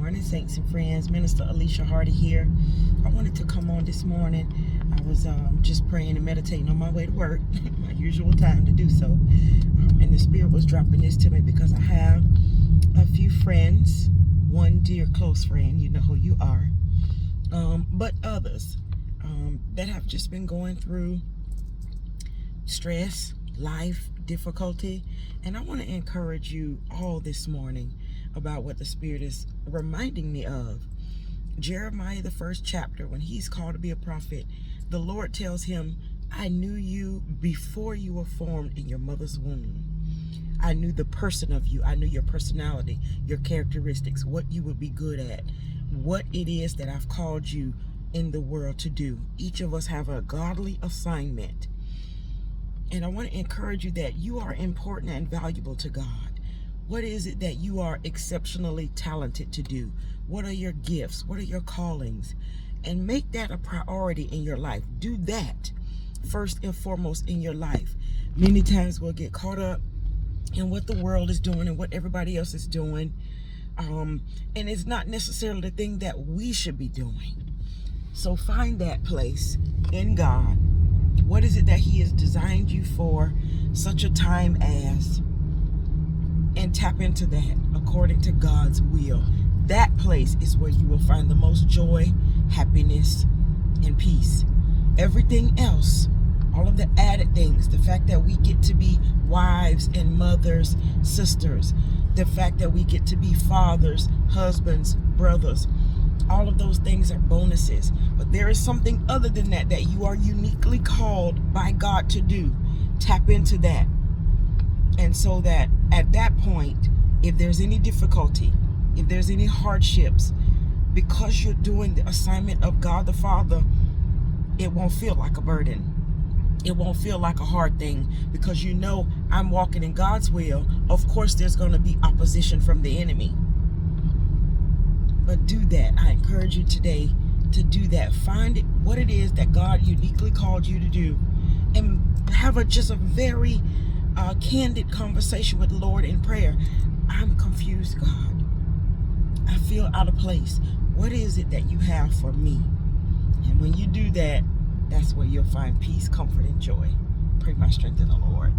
morning, saints and friends. Minister Alicia Hardy here. I wanted to come on this morning. I was just praying and meditating on my way to work, my usual time to do so. And the Spirit was dropping this to me because I have a few friends, one dear close friend, you know who you are, but others that have just been going through stress, life, difficulty. And I want to encourage you all this morning about what the Spirit is reminding me of. Jeremiah, the 1st chapter, when he's called to be a prophet, the Lord tells him, I knew you before you were formed in your mother's womb. I knew the person of you. I knew your personality, your characteristics, what you would be good at, what it is that I've called you in the world to do. Each of us have a godly assignment. And I want to encourage you that you are important and valuable to God. What is it that you are exceptionally talented to do? What are your gifts? What are your callings? And make that a priority in your life. Do that first and foremost in your life. Many times we'll get caught up in what the world is doing and what everybody else is doing. And it's not necessarily the thing that we should be doing. So find that place in God. What is it that He has designed you for such a time as? And tap into that according to God's will. That place is where you will find the most joy, happiness, and peace. Everything else, all of the added things, the fact that we get to be wives and mothers, sisters, the fact that we get to be fathers, husbands, brothers, all of those things are bonuses. But there is something other than that that you are uniquely called by God to do. Tap into that. And so that at that point, if there's any difficulty, if there's any hardships, because you're doing the assignment of God the Father, it won't feel like a burden. It won't feel like a hard thing because you know I'm walking in God's will. Of course, there's going to be opposition from the enemy. But do that. I encourage you today to do that. Find what it is that God uniquely called you to do and have just a very candid conversation with the Lord in prayer. I'm confused, God. I feel out of place. What is it that you have for me? And when you do that, that's where you'll find peace, comfort, and joy. Pray my strength in the Lord.